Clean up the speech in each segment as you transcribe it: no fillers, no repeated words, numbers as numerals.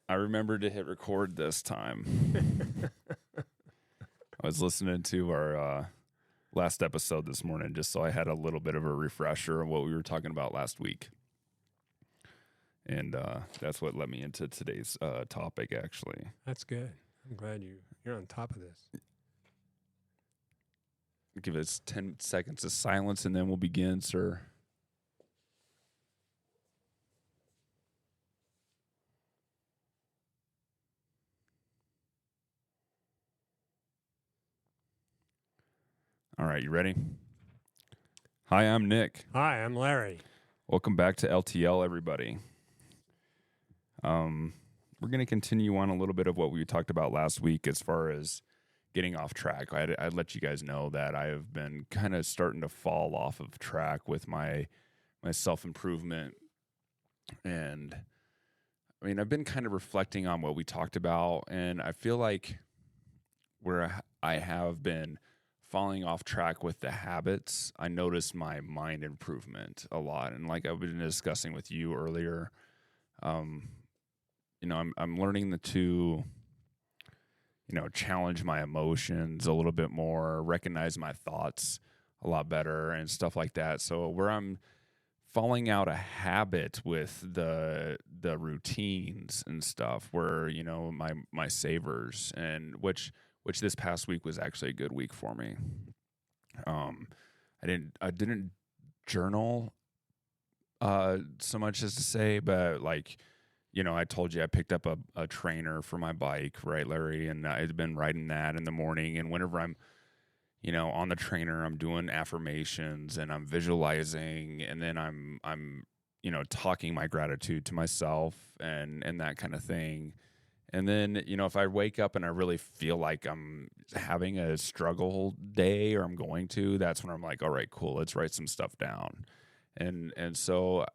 I remembered to hit record this time. I was listening to our last episode this morning just so I had a little bit of a refresher on what we were talking about last week. And that's what led me into today's topic, actually. That's good. I'm glad you're on top of this. Give us 10 seconds of silence and then we'll begin, sir. All right, you ready? Hi, I'm Nick. Hi, I'm Larry. Welcome back to LTL, everybody. We're going to continue on a little bit of what we talked about last week as far as getting off track. I'd let you guys know that I have been kind of starting to fall off of track with my self-improvement. And I mean, I've been kind of reflecting on what we talked about, and I feel like where I have been falling off track with the habits, I noticed my mind improvement a lot. And like I've been discussing with you earlier, I'm learning to challenge my emotions a little bit more, recognize my thoughts a lot better and stuff like that. So where I'm falling out a habit with the routines and stuff, where my savers, and which this past week was actually a good week for me. I didn't journal so much as to say, but I told you I picked up a trainer for my bike, right, Larry? And I've been riding that in the morning. And whenever I'm, on the trainer, I'm doing affirmations and I'm visualizing, and then I'm talking my gratitude to myself and that kind of thing. And then, if I wake up and I really feel like I'm having a struggle day, or I'm going to, that's when I'm like, all right, cool, let's write some stuff down. And so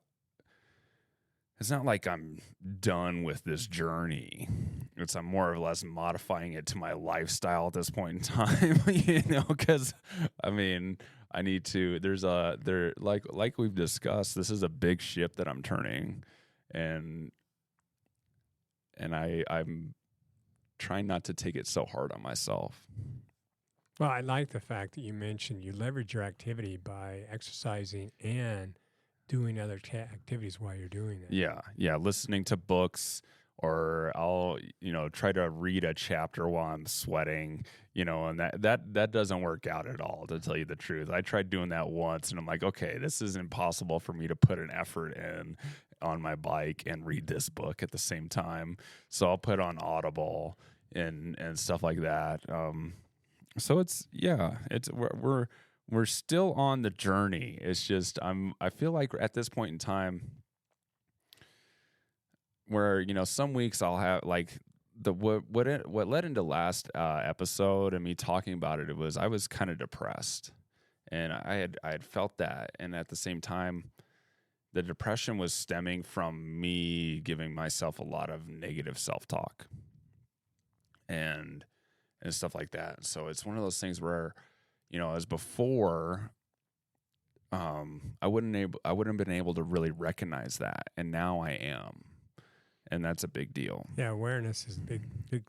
it's not like I'm done with this journey. I'm more or less modifying it to my lifestyle at this point in time, because I mean, I need to, like we've discussed, this is a big ship that I'm turning, and I'm trying not to take it so hard on myself. Well, I like the fact that you mentioned you leverage your activity by exercising and doing other activities while you're doing it. Yeah, listening to books, or I'll try to read a chapter while I'm sweating, and that doesn't work out at all, to tell you the truth. I tried doing that once and I'm like, okay, this is impossible for me to put an effort in on my bike and read this book at the same time. So I'll put on Audible and stuff like that. So we're still on the journey. It's just I feel like at this point in time where some weeks I'll have like what led into last episode and me talking about it was I was kind of depressed, and I had felt that, and at the same time the depression was stemming from me giving myself a lot of negative self-talk and stuff like that. So it's one of those things where as before, I wouldn't have been able to really recognize that, and now I am, and that's a big deal. Yeah, awareness is the big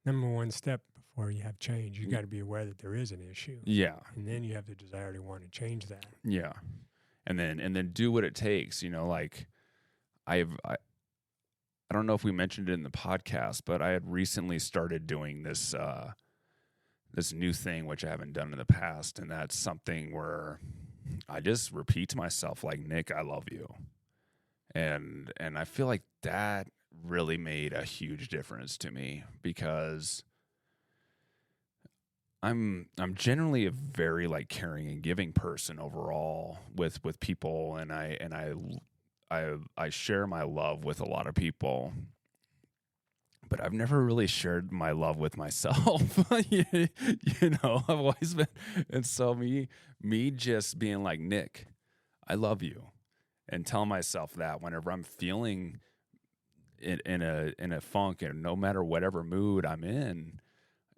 number one step before you have change. You got to be aware that there is an issue. Yeah, and then you have the desire to want to change that. Yeah, and then do what it takes. Like I don't know if we mentioned it in the podcast, but I had recently started doing this new thing, which I haven't done in the past. And that's something where I just repeat to myself, like, Nick, I love you. And I feel like that really made a huge difference to me, because I'm generally a very caring and giving person overall with people. And I share my love with a lot of people, but I've never really shared my love with myself. I've always been, and so me just being like, Nick, I love you, and tell myself that whenever I'm feeling in a funk, and no matter whatever mood I'm in,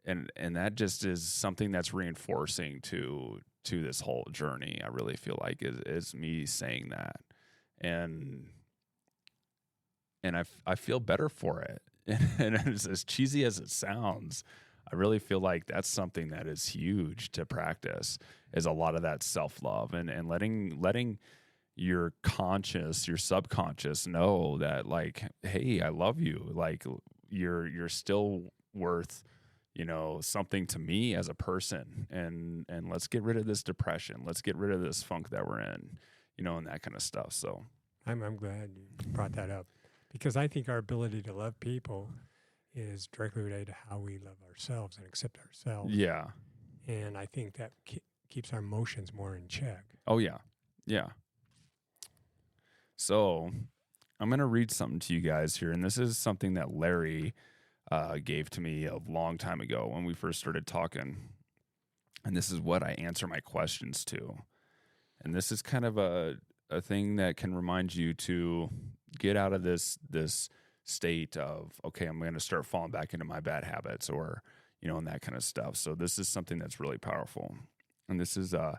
and that just is something that's reinforcing to this whole journey. I really feel like is me saying that, and and I feel better for it. And it's as cheesy as it sounds, I really feel like that's something that is huge to practice, is a lot of that self-love and letting your conscious, your subconscious know that, like, hey, I love you. Like, you're still worth, something to me as a person. And let's get rid of this depression. Let's get rid of this funk that we're in, and that kind of stuff. So I'm glad you brought that up, because I think our ability to love people is directly related to how we love ourselves and accept ourselves. yeah. And I think that keeps our emotions more in check. Oh yeah. Yeah. So I'm going to read something to you guys here. And this is something that Larry gave to me a long time ago when we first started talking. And this is what I answer my questions to. And this is kind of a thing that can remind you to get out of this state of, okay, I'm going to start falling back into my bad habits, or, and that kind of stuff. So this is something that's really powerful. And this is the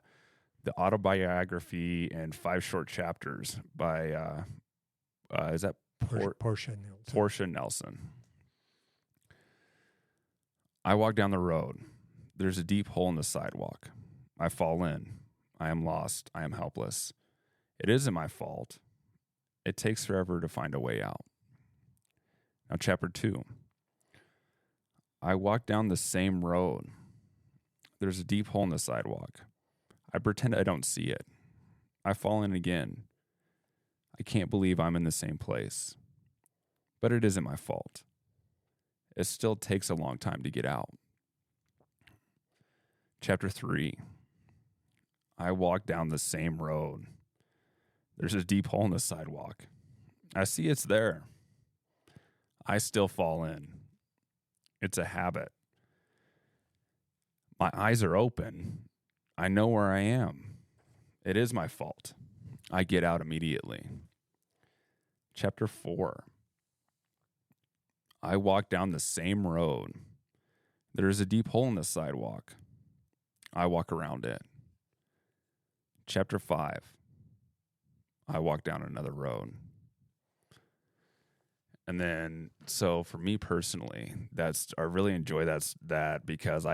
autobiography in 5 short chapters by, is that Portia Nelson. Portia Nelson. I walk down the road. There's a deep hole in the sidewalk. I fall in. I am lost. I am helpless. It isn't my fault. It takes forever to find a way out. Now, chapter 2. I walk down the same road. There's a deep hole in the sidewalk. I pretend I don't see it. I fall in again. I can't believe I'm in the same place. But it isn't my fault. It still takes a long time to get out. Chapter 3. I walk down the same road. There's a deep hole in the sidewalk. I see it's there. I still fall in. It's a habit. My eyes are open. I know where I am. It is my fault. I get out immediately. Chapter 4. I walk down the same road. There is a deep hole in the sidewalk. I walk around it. Chapter 5. I walk down another road. And then, so for me personally, I really enjoy that because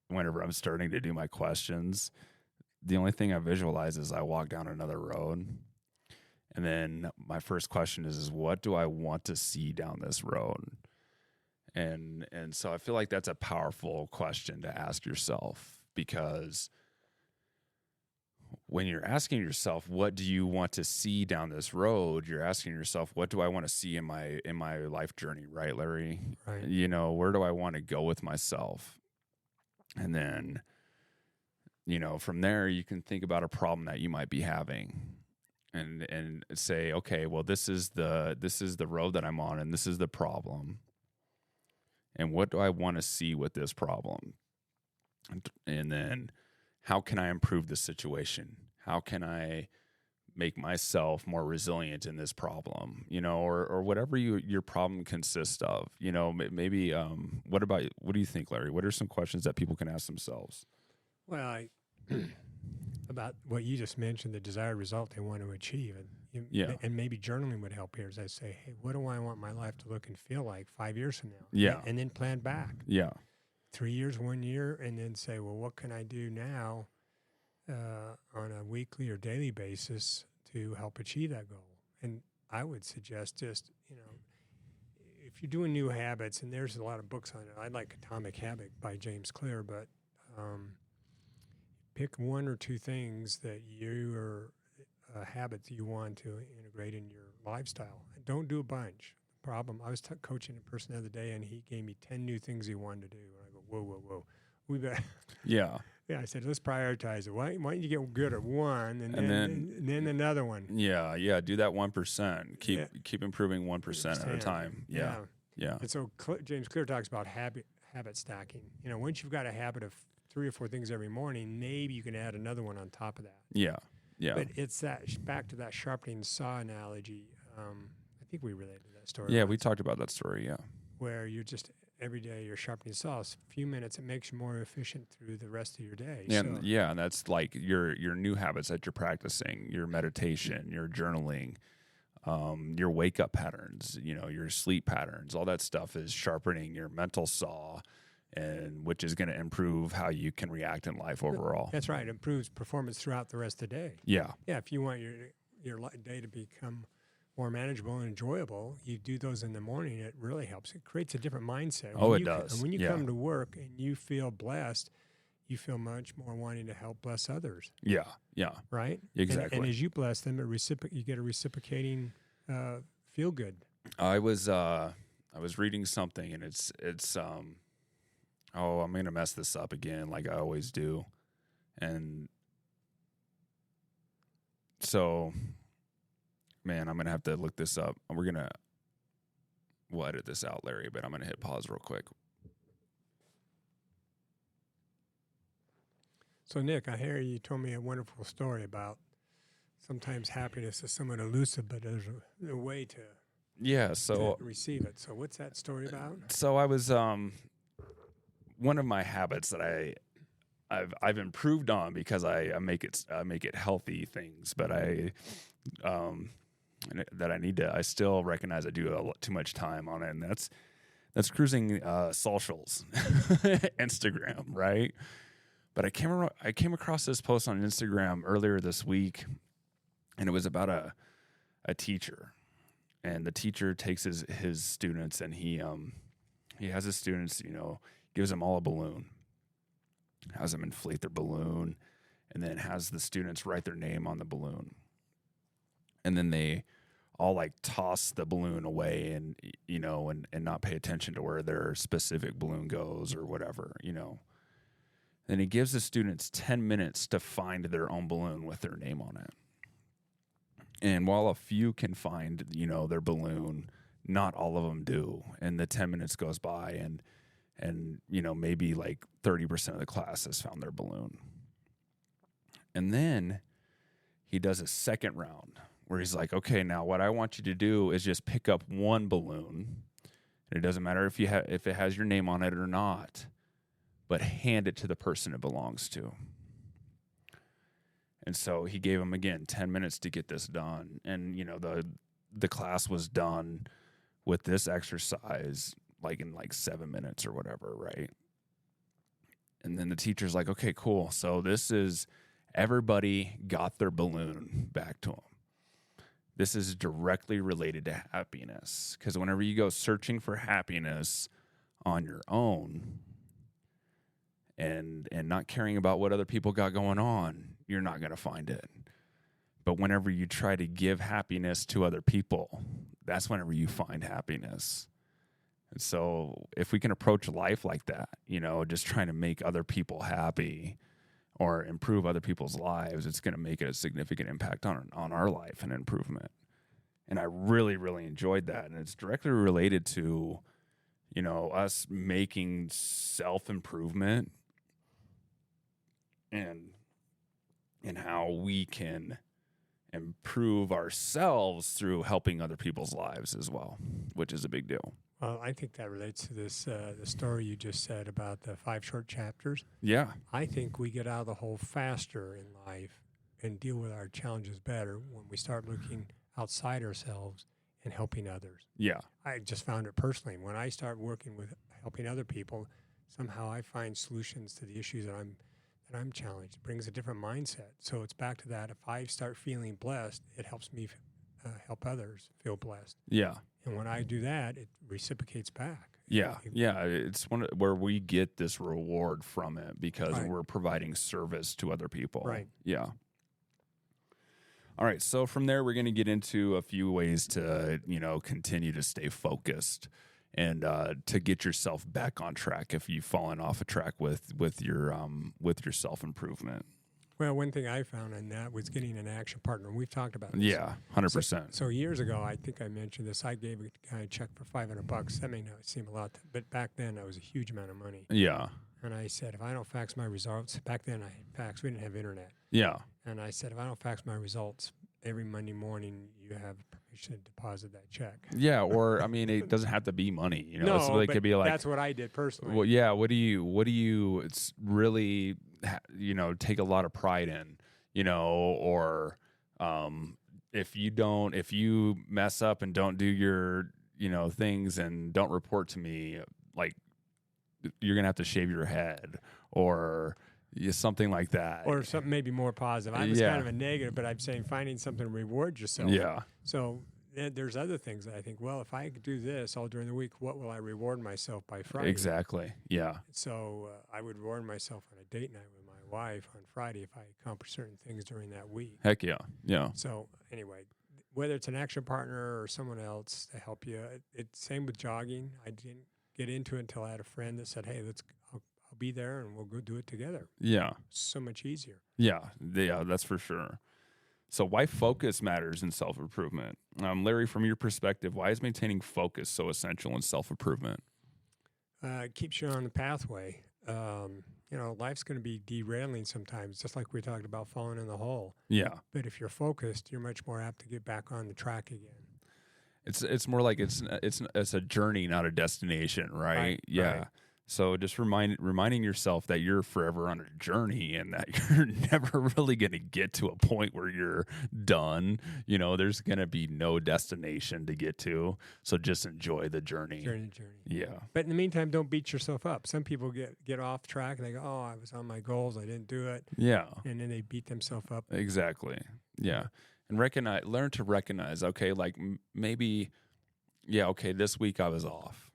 whenever I'm starting to do my questions, the only thing I visualize is I walk down another road. And then my first question is what do I want to see down this road? And so I feel like that's a powerful question to ask yourself, because when you're asking yourself, what do you want to see down this road? You're asking yourself, what do I want to see in my life journey? Right, Larry? Right. Where do I want to go with myself? And then, from there you can think about a problem that you might be having and say, okay, well, this is the road that I'm on, and this is the problem. And what do I want to see with this problem? And then how can I improve the situation? How can I make myself more resilient in this problem? Or whatever your problem consists of. Maybe what do you think, Larry? What are some questions that people can ask themselves? Well, about what you just mentioned, the desired result they want to achieve. And maybe journaling would help here, as I say, hey, what do I want my life to look and feel like 5 years from now? Yeah. And then plan back. Yeah. 3 years, 1 year, and then say, well, what can I do now on a weekly or daily basis to help achieve that goal? And I would suggest just, if you're doing new habits, and there's a lot of books on it. I like Atomic Habit by James Clear, but pick 1 or 2 things that habits you want to integrate in your lifestyle. Don't do a bunch. Problem. I was coaching a person the other day, and he gave me 10 new things he wanted to do. And I go, whoa. We better. Yeah. Yeah. I said, let's prioritize it. Why don't you get good at one, and then another one? Yeah. Yeah. Do that 1%. Keep improving 1% at a time. Yeah. Yeah. And so James Clear talks about habit stacking. Once you've got a habit of 3 or 4 things every morning, maybe you can add another one on top of that. Yeah. Yeah. But it's back to that sharpening saw analogy. I think we related to that story. Yeah, once, we talked about that story, yeah. Where you're just, every day you're sharpening saws. A few minutes, it makes you more efficient through the rest of your day. And that's like your new habits that you're practicing, your meditation, your journaling, your wake up patterns, your sleep patterns, all that stuff is sharpening your mental saw, and which is going to improve how you can react in life overall. That's right. It improves performance throughout the rest of the day. Yeah. Yeah. If you want your day to become more manageable and enjoyable, you do those in the morning. It really helps. It creates a different mindset. Oh, it does. And when you Yeah. come to work and you feel blessed, you feel much more wanting to help bless others. Yeah. Yeah. Right? Exactly. And as you bless them, you get a reciprocating feel good. I was reading something, and it's I'm going to mess this up again like I always do. And so, man, I'm going to have to look this up. We'll edit this out, Larry, but I'm going to hit pause real quick. So, Nick, I hear you told me a wonderful story about sometimes happiness is somewhat elusive, but there's a way to receive it. So, what's that story about? So I was one of my habits that I've improved on because I make it healthy things, but I still recognize I do a lot too much time on it, and that's cruising socials, Instagram, right? But I came across this post on Instagram earlier this week, and it was about a teacher, and the teacher takes his students, and he has his students, gives them all a balloon, has them inflate their balloon, and then has the students write their name on the balloon, and then they all like toss the balloon away and not pay attention to where their specific balloon goes or whatever. Then he gives the students 10 minutes to find their own balloon with their name on it. And while a few can find, their balloon, not all of them do. And the 10 minutes goes by, and maybe like 30% of the class has found their balloon. And then he does a second round where he's like, okay, now what I want you to do is just pick up one balloon. And it doesn't matter if it has your name on it or not, but hand it to the person it belongs to. And so he gave them, again, 10 minutes to get this done. And, the class was done with this exercise in 7 minutes or whatever, right? And then the teacher's like, okay, cool. So this is everybody got their balloon back to them. This is directly related to happiness. Because whenever you go searching for happiness on your own, and not caring about what other people got going on, you're not going to find it. But whenever you try to give happiness to other people, that's whenever you find happiness. And so if we can approach life like that, just trying to make other people happy or improve other people's lives, it's going to make a significant impact on our life and improvement. And I really, really enjoyed that. And it's directly related to, us making self-improvement and how we can improve ourselves through helping other people's lives as well, which is a big deal. Well, I think that relates to this the story you just said about the 5 short chapters. Yeah. I think we get out of the hole faster in life and deal with our challenges better when we start looking outside ourselves and helping others. Yeah. I just found it personally. When I start working with helping other people, somehow I find solutions to the issues that I'm challenged. It brings a different mindset. So it's back to that. If I start feeling blessed, it helps me help others feel blessed. Yeah. And when I do that, it reciprocates back. Yeah. It's where we get this reward from it because we're providing service to other people. Right. Yeah. All right. So from there, we're going to get into a few ways to, continue to stay focused and to get yourself back on track if you've fallen off a track with your self-improvement. Well, one thing I found in that was getting an action partner. We've talked about this. Yeah, 100%. So years ago, I think I mentioned this. I gave a guy a check for $500. That may not seem a lot, but back then that was a huge amount of money. Yeah. And I said, if I don't fax my results, back then I had fax. We didn't have internet. Yeah. And I said, if I don't fax my results, every Monday morning you have permission to deposit that check. Yeah, or it doesn't have to be money. No, it could be like that's what I did personally. Well, yeah. What do you? It's really take a lot of pride in, or if you mess up and don't do your, things and don't report to me, like you're going to have to shave your head or something like that. Or something maybe more positive. I was kind of a negative, but I'm saying finding something to reward yourself. Yeah. So there's other things that I think, well, if I could do this all during the week, what will I reward myself by Friday? Exactly. Yeah. So I would reward myself on a date night with my wife on Friday if I accomplish certain things during that week. Heck yeah. Yeah. So anyway, whether it's an action partner or someone else to help you, it's same with jogging. I didn't get into it until I had a friend that said, hey, I'll be there and we'll go do it together. Yeah. So much easier. Yeah. Yeah, that's for sure. So why focus matters in self-improvement? Larry, from your perspective, why is maintaining focus so essential in self-improvement? It keeps you on the pathway. Life's going to be derailing sometimes, just like we talked about falling in the hole. Yeah. But if you're focused, you're much more apt to get back on the track again. It's more like it's a journey, not a destination, right? Yeah. Right. So just reminding yourself that you're forever on a journey and that you're never really going to get to a point where you're done. There's going to be no destination to get to. So just enjoy the journey. Journey. Yeah. But in the meantime, don't beat yourself up. Some people get off track and they go, oh, I was on my goals, I didn't do it. Yeah. And then they beat themselves up. Exactly. Yeah. And learn to recognize, okay, like maybe, okay, this week I was off,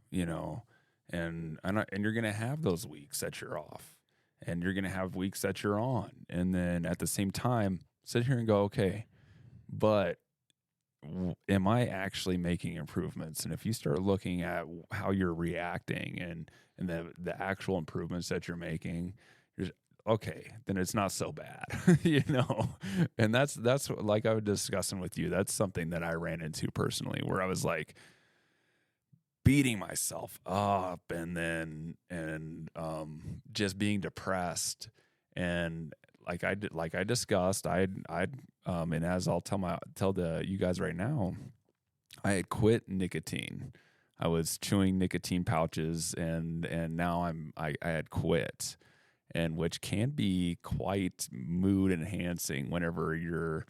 and you're going to have those weeks that you're off, and you're going to have weeks that you're on. And then at the same time, sit here and go, okay, but am I actually making improvements? And if you start looking at how you're reacting and the actual improvements that you're making, okay, then it's not so bad, And that's like I was discussing with you. That's something that I ran into personally, where I was like beating myself up and just being depressed. And like I discussed, and as I'll tell you guys right now, I had quit nicotine. I was chewing nicotine pouches, and now I had quit. And which can be quite mood enhancing whenever you're,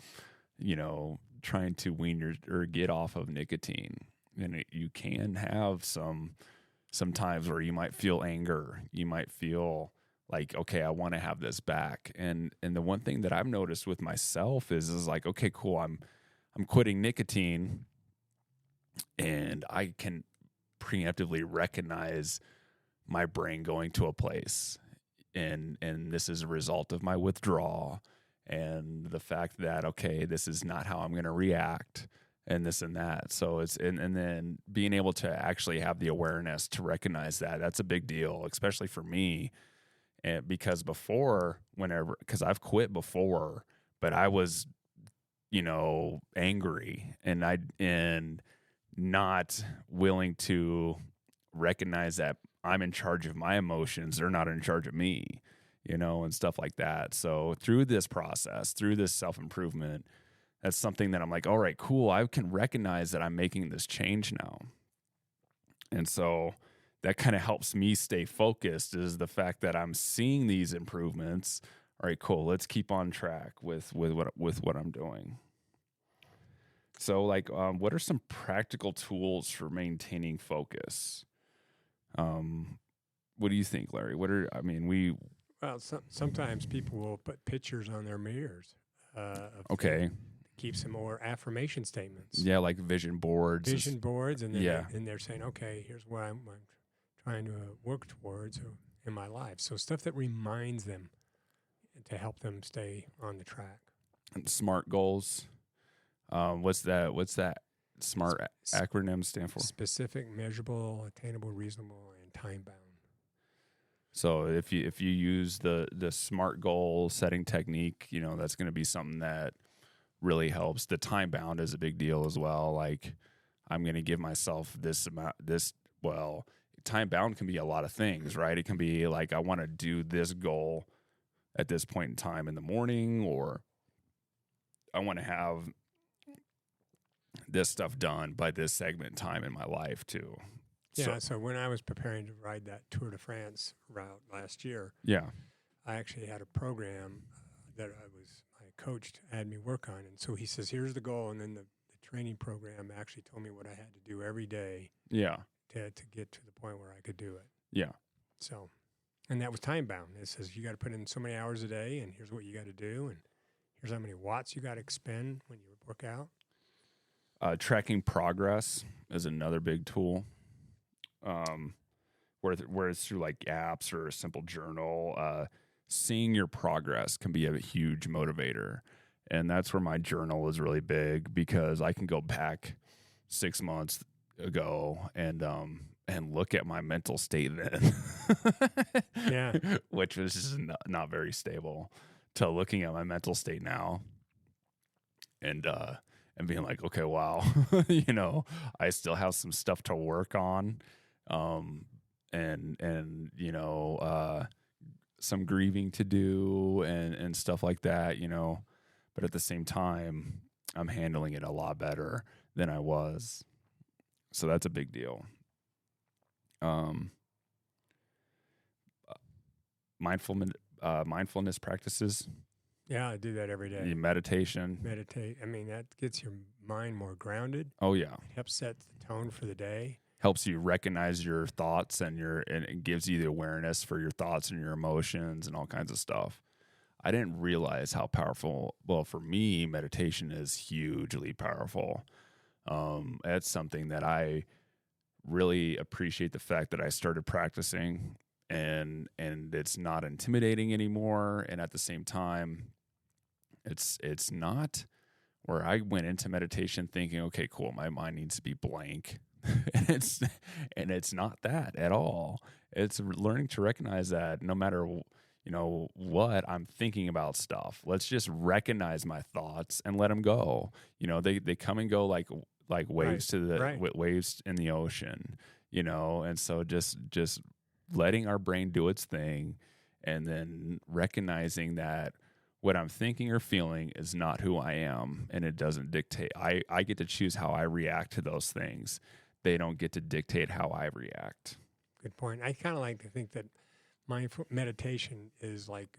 trying to wean or get off of nicotine. And you can have some times where you might feel anger. You might feel like, okay, I want to have this back. And the one thing that I've noticed with myself is like, okay, cool, I'm quitting nicotine, and I can preemptively recognize my brain going to a place. And this is a result of my withdrawal and the fact that, okay, this is not how I'm going to react and this and that. So and then being able to actually have the awareness to recognize that's a big deal, especially for me. And because because I've quit before, but I was, angry and not willing to recognize that I'm in charge of my emotions. They're not in charge of me, and stuff like that. So through this process, through this self-improvement, that's something that I'm like, all right, cool. I can recognize that I'm making this change now. And so that kind of helps me stay focused, is the fact that I'm seeing these improvements. All right, cool. Let's keep on track with what I'm doing. So what are some practical tools for maintaining focus? What do you think, Larry? Well, sometimes people will put pictures on their mirrors. Okay. Keep some more affirmation statements. Yeah, like vision boards. And then they're saying, okay, here's what I'm trying to work towards in my life. So stuff that reminds them to help them stay on the track. And SMART goals. What's that SMART acronym stand for? Specific, measurable, attainable, reasonable, and time bound. So if you use the SMART goal setting technique, that's going to be something that really helps. The time bound is a big deal as well. Like, I'm going to give myself this amount. Time bound can be a lot of things, right? It can be like, I want to do this goal at this point in time in the morning, or I want to have this stuff done by this segment in time in my life too. Yeah. So when I was preparing to ride that Tour de France route last year, yeah, I actually had a program that my coach had me work on. And so he says, here's the goal. And then the training program actually told me what I had to do every day Yeah. to get to the point where I could do it. Yeah. So, and that was time bound. It says you got to put in so many hours a day, and here's what you got to do, and here's how many watts you got to expend when you work out. Tracking progress is another big tool. Where it's through like apps or a simple journal, seeing your progress can be a huge motivator. And that's where my journal is really big, because I can go back 6 months ago and look at my mental state then, Yeah. which was just not very stable, to looking at my mental state now and being like, okay, wow, I still have some stuff to work on. And some grieving to do and stuff like that, but at the same time, I'm handling it a lot better than I was. So that's a big deal. Mindfulness practices. Yeah, I do that every day. Meditation. Meditate. I mean, that gets your mind more grounded. Oh yeah. It helps set the tone for the day. Helps you recognize your thoughts and it gives you the awareness for your thoughts and your emotions and all kinds of stuff. I didn't realize how powerful. Well, for me, meditation is hugely powerful. It's something that I really appreciate the fact that I started practicing, and it's not intimidating anymore. And at the same time, it's not where I went into meditation thinking, okay, cool, my mind needs to be blank. and it's not that at all. It's learning to recognize that no matter what, I'm thinking about stuff. Let's just recognize my thoughts and let them go. They come and go like waves waves in the ocean. And so just letting our brain do its thing, and then recognizing that what I'm thinking or feeling is not who I am, and it doesn't dictate. I get to choose how I react to those things. They don't get to dictate how I react. Good point. I kind of like to think that mindful meditation is like,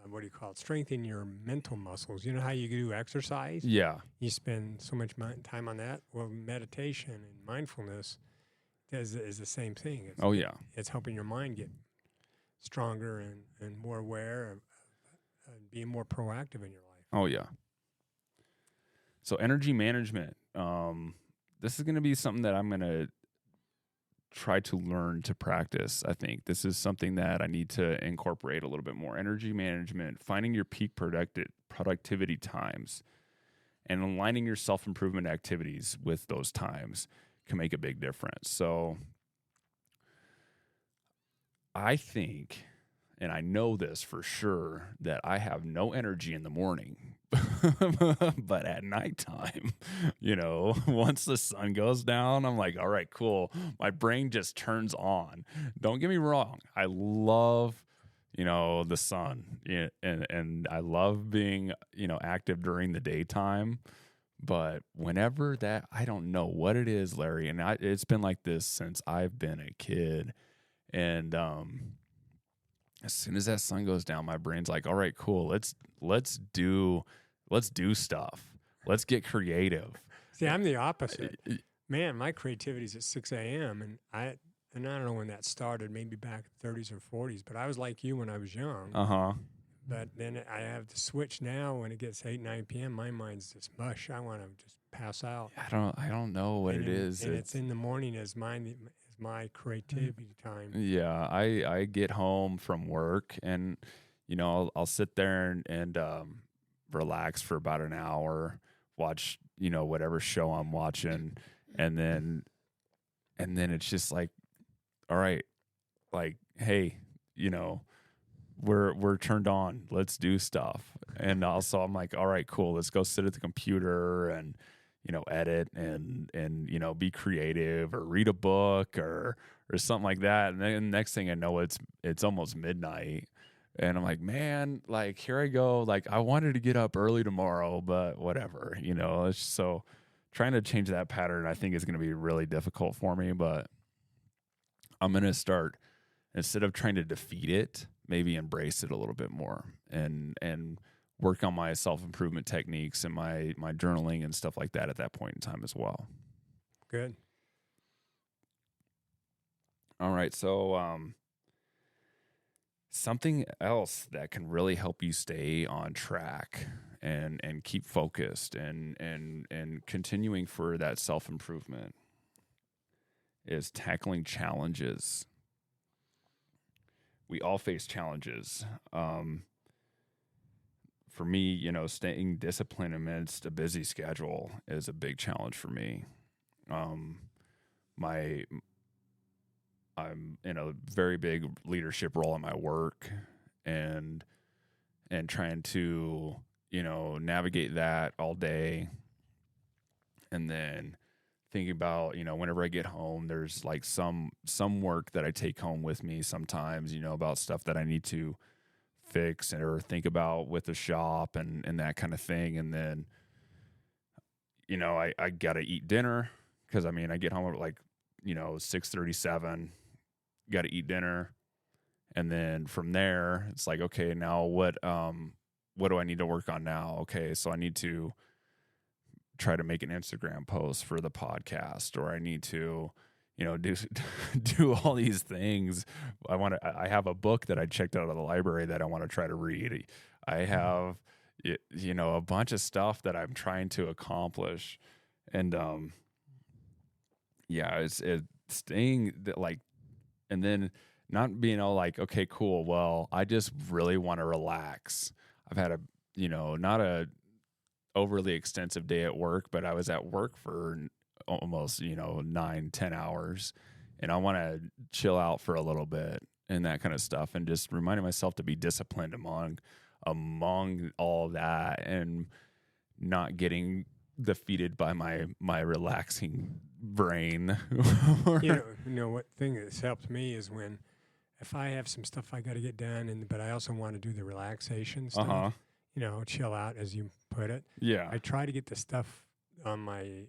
what do you call it? Strengthen your mental muscles. You know how you do exercise? Yeah. You spend so much time on that. Well, meditation and mindfulness is the same thing. It's helping your mind get stronger and more aware and being more proactive in your life. Oh, yeah. So energy management. This is going to be something that I'm going to try to learn to practice. I think this is something that I need to incorporate a little bit more. Energy management, finding your peak productivity times, and aligning your self-improvement activities with those times can make a big difference. So I think, and I know this for sure, that I have no energy in the morning. But at nighttime, once the sun goes down, I'm like, all right, cool. My brain just turns on. Don't get me wrong. I love, the sun, and I love being, active during the daytime. But whenever that, I don't know what it is, Larry, and it's been like this since I've been a kid. And as soon as that sun goes down, my brain's like, all right, cool. Let's do stuff. Let's get creative. See, I'm the opposite. Man, my creativity's at 6 a.m. and I don't know when that started, maybe back in the 30s or 40s, but I was like you when I was young. Uh-huh. But then I have the switch now. When it gets 8, 9 p.m., my mind's just mush. I want to just pass out. I don't know what it is. And it's in the morning as my creativity time. Yeah, I get home from work and I'll sit there and relax for about an hour, watch whatever show I'm watching, and then it's just like, all right, like, hey, we're turned on, let's do stuff. And also I'm like, all right, cool, let's go sit at the computer and edit and be creative or read a book or something like that. And then next thing I know, it's almost midnight. And I'm like, man, like, here I go. Like, I wanted to get up early tomorrow, but whatever, It's so trying to change that pattern, I think, is going to be really difficult for me. But I'm going to start, instead of trying to defeat it, maybe embrace it a little bit more. And work on my self-improvement techniques and my journaling and stuff like that at that point in time as well. Good. All right, so something else that can really help you stay on track and keep focused and continuing for that self-improvement is tackling challenges. We all face challenges. For me, staying disciplined amidst a busy schedule is a big challenge for me. I'm in a very big leadership role in my work, and trying to, navigate that all day. And then thinking about, whenever I get home, there's like some work that I take home with me sometimes, about stuff that I need to fix or think about with the shop and that kind of thing. And then, I got to eat dinner because I get home at like, 6:37, got to eat dinner. And then from there, it's like, okay, now what do I need to work on now? Okay, so I need to try to make an Instagram post for the podcast, or I need to, do all these things. I have a book that I checked out of the library that I want to try to read. I have, a bunch of stuff that I'm trying to accomplish. And, it's staying like, and then not being all like, okay, cool. Well, I just really want to relax. I've had not a overly extensive day at work, but I was at work for almost, 9-10 hours, and I want to chill out for a little bit and that kind of stuff. And just reminding myself to be disciplined among all that, and not getting defeated by my relaxing brain. What thing that's helped me is when, if I have some stuff I got to get done, but I also want to do the relaxation stuff, chill out, as you put it. Yeah. I try to get the stuff on my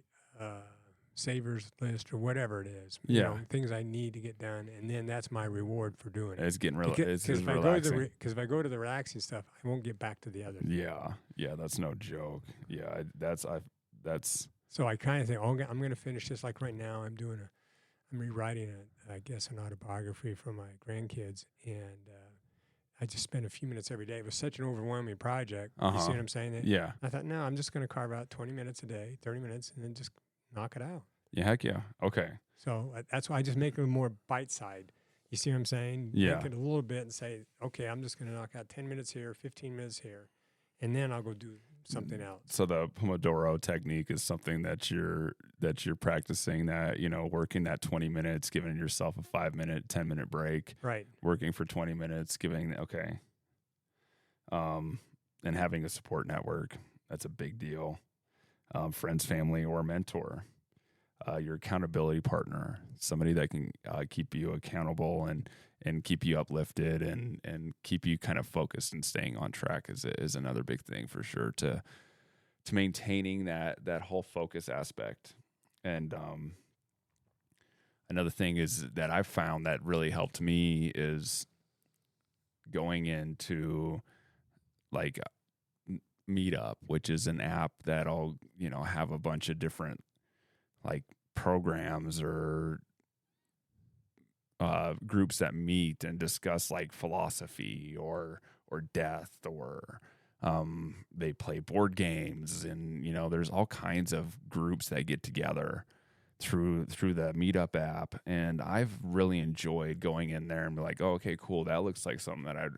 savers list or whatever it is. Things I need to get done, and then that's my reward for doing it. It's getting Because if I go to the relaxing stuff, I won't get back to the other. Yeah, that's no joke. Yeah, that's. So I kind of think, I'm going to finish this. Like right now, I'm rewriting an autobiography for my grandkids, and I just spend a few minutes every day. It was such an overwhelming project. You see what I'm saying? Yeah. I thought, no, I'm just going to carve out 20 minutes a day, 30 minutes, and then just knock it out. Yeah, heck yeah. Okay. So that's why I just make it more bite-sized. You see what I'm saying? Yeah. Make it a little bit and say, okay, I'm just going to knock out 10 minutes here, 15 minutes here, and then I'll go do something else. So the Pomodoro technique is something that you're practicing, that, working that 20 minutes, giving yourself a 5-minute, 10-minute break. Right. Working for 20 minutes, okay. And having a support network. That's a big deal. Friends, family, or mentor. Your accountability partner, somebody that can keep you accountable and keep you uplifted and keep you kind of focused and staying on track is another big thing for sure, to maintaining that whole focus aspect. And another thing is that I've found that really helped me is going into like Meetup, which is an app that'll have a bunch of different like programs or groups that meet and discuss like philosophy or death, or they play board games, and there's all kinds of groups that get together through the Meetup app. And I've really enjoyed going in there and be like, oh, okay, cool, that looks like something that I'd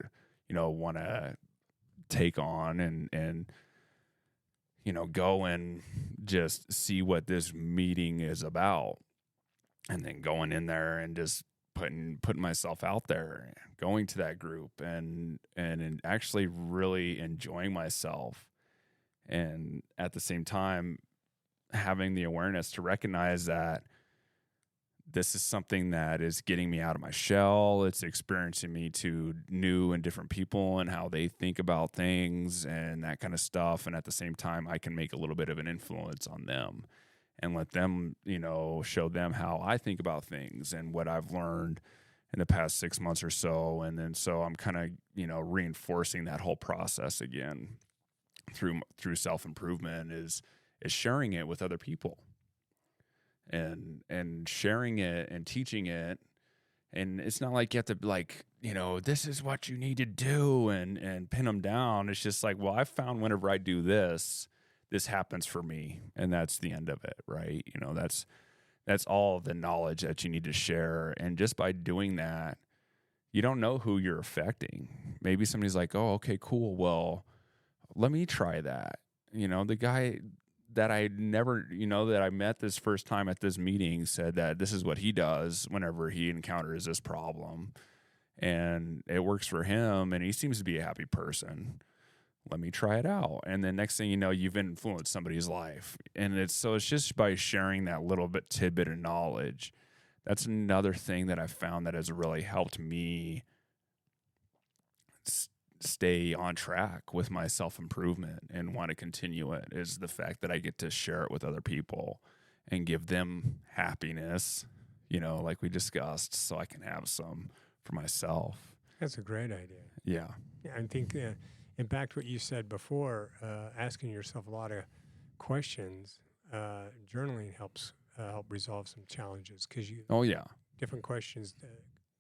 want to take on and go and just see what this meeting is about, and then going in there and just putting myself out there, going to that group and actually really enjoying myself, and at the same time having the awareness to recognize that this is something that is getting me out of my shell. It's experiencing me to new and different people and how they think about things and that kind of stuff. And at the same time, I can make a little bit of an influence on them and let them, show them how I think about things and what I've learned in the past 6 months or so. And then so I'm kind of, reinforcing that whole process again. through self-improvement is sharing it with other people, and sharing it and teaching it. And it's not like you have to, like, this is what you need to do and pin them down. It's just like, well, I found whenever I do this, this happens for me, and that's the end of it, right? That's all the knowledge that you need to share. And just by doing that, you don't know who you're affecting. Maybe somebody's like, oh, okay, cool. Well, let me try that. The guy that I never, that I met this first time at this meeting said that this is what he does whenever he encounters this problem, and it works for him, and he seems to be a happy person. Let me try it out. And then next thing you know, you've influenced somebody's life. And it's just by sharing that little bit tidbit of knowledge. That's another thing that I found that has really helped me stay on track with my self-improvement and want to continue it, is the fact that I get to share it with other people and give them happiness, like we discussed, so I can have some for myself. That's a great idea. Yeah. I think, in back to what you said before, asking yourself a lot of questions, journaling helps help resolve some challenges, because Oh, yeah. different questions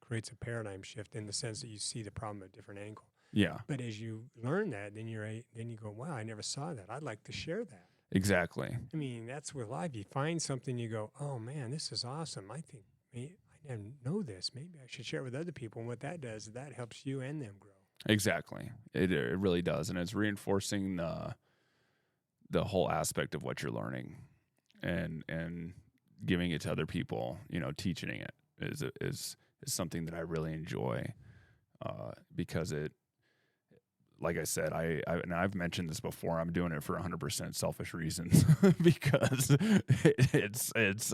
creates a paradigm shift in the sense that you see the problem at a different angle. Yeah. But as you learn that, then you go, wow, I never saw that. I'd like to share that. Exactly. I mean, that's with life. You find something, you go, oh man, this is awesome. I think I didn't know this. Maybe I should share it with other people. And what that does is that helps you and them grow. Exactly. It really does. And it's reinforcing the whole aspect of what you're learning, and giving it to other people, teaching it is something that I really enjoy, because it, like I said, and I've mentioned this before, I'm doing it for 100% selfish reasons because it's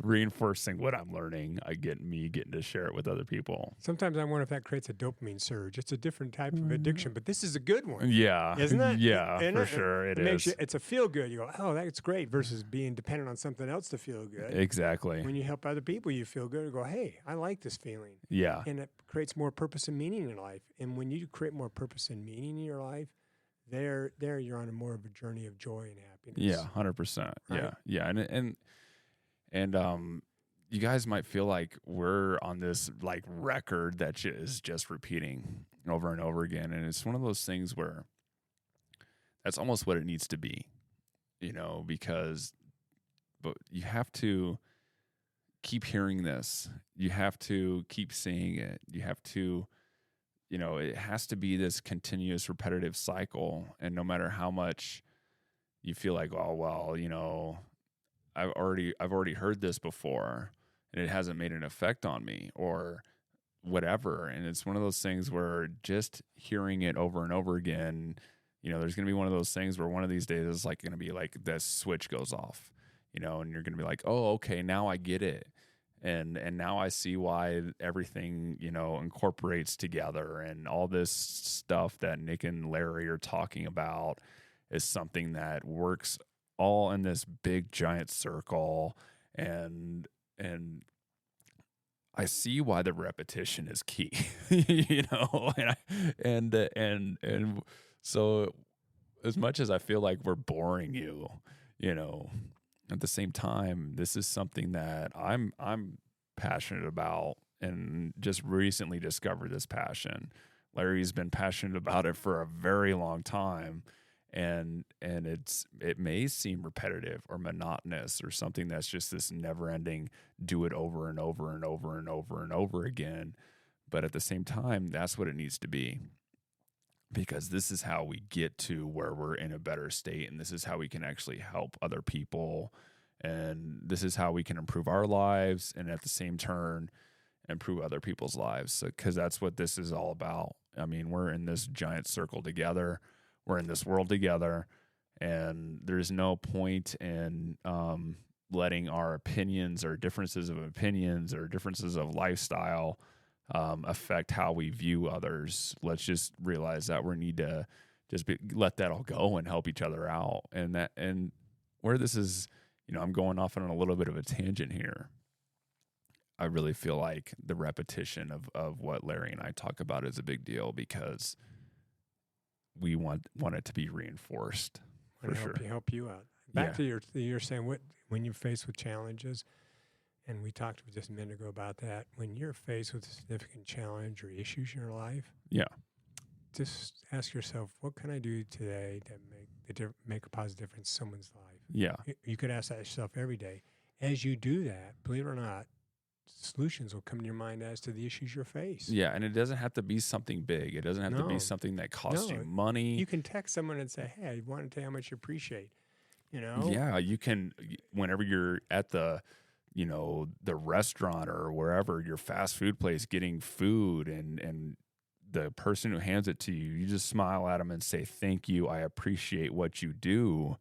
reinforcing what I'm learning. Getting to share it with other people. Sometimes I wonder if that creates a dopamine surge. It's a different type of addiction, but this is a good one. Yeah. Isn't it? Yeah, for sure. It makes is. it's a feel good. You go, oh, that's great, versus being dependent on something else to feel good. Exactly. When you help other people, you feel good. You go, hey, I like this feeling. Yeah. And it creates more purpose and meaning in life. And when you create more purpose and meaning in your life, there you're on more of a journey of joy and happiness. Yeah, 100%. Right? Yeah. And you guys might feel like we're on this like record that is just repeating over and over again, and it's one of those things where that's almost what it needs to be, but you have to keep hearing this. You have to keep saying it. You have to, it has to be this continuous repetitive cycle. And no matter how much you feel like, oh, well, I've already heard this before and it hasn't made an effect on me or whatever. And it's one of those things where just hearing it over and over again, there's going to be one of those things where one of these days it's like going to be like this switch goes off, and you're going to be like, oh, okay, now I get it. And now I see why everything, incorporates together, and all this stuff that Nick and Larry are talking about is something that works all in this big giant circle. And I see why the repetition is key, and so as much as I feel like we're boring you, at the same time, this is something that I'm passionate about, and just recently discovered this passion. Larry's been passionate about it for a very long time, and it may seem repetitive or monotonous or something that's just this never-ending do it over and over and over and over and over again. But at the same time, that's what it needs to be, because this is how we get to where we're in a better state, and this is how we can actually help other people, and this is how we can improve our lives and at the same turn improve other people's lives. So, because that's what this is all about. I mean, we're in this giant circle together. We're in this world together, and there's no point in letting our opinions or differences of opinions or differences of lifestyle affect how we view others. Let's just realize that we need to let that all go and help each other out. And where this is, I'm going off on a little bit of a tangent here. I really feel like the repetition of what Larry and I talk about is a big deal, because we want it to be reinforced for Want to sure. help you out. Back Yeah. to you're saying when you're faced with challenges, and we talked just a minute ago about that. When you're faced with a significant challenge or issues in your life, Yeah. just ask yourself, what can I do today to make a positive difference in someone's life? Yeah. You could ask that yourself every day. As you do that, believe it or not, solutions will come to your mind as to the issues you face. Yeah, and it doesn't have to be something big. It doesn't have to be No, something that costs you no. money. You can text someone and say, "Hey, I want to tell you how much you appreciate." You know, Yeah, you can whenever you're at the the restaurant or wherever your fast food place getting food and the person who hands it to you, you just smile at them and say, "Thank you. I appreciate what you do."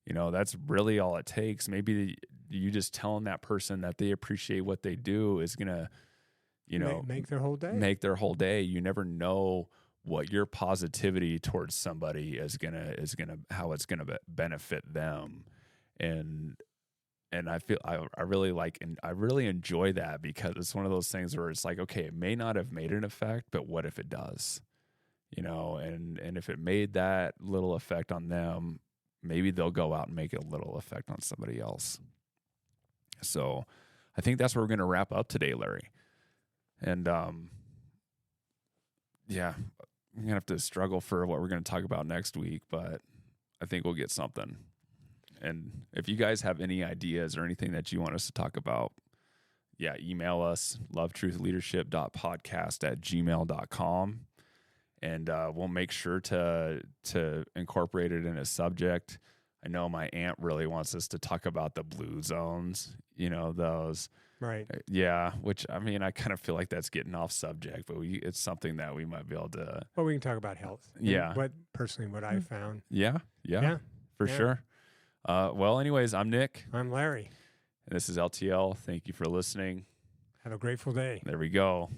That's really all it takes. Maybe you just telling that person that they appreciate what they do is going to, make their whole day. make their whole day. You never know what your positivity towards somebody is gonna how it's gonna benefit them, and I feel I really like and I really enjoy that because it's one of those things where it's like, okay, it may not have made an effect, but what if it does? And if it made that little effect on them, maybe they'll go out and make a little effect on somebody else. So I think that's where we're gonna wrap up today, Larry. And yeah, we're gonna have to struggle for what we're gonna talk about next week, but I think we'll get something. And if you guys have any ideas or anything that you want us to talk about, yeah, email us lovetruthleadership.podcast@gmail.com, and we'll make sure to incorporate it in a subject. I know my aunt really wants us to talk about the blue zones, those. Right. Yeah, which I mean, I kind of feel like that's getting off subject, but it's something that we might be able to. Well, we can talk about health. Yeah. What I found. Yeah, for sure. Well, anyways, I'm Nick. I'm Larry. And this is LTL. Thank you for listening. Have a grateful day. There we go.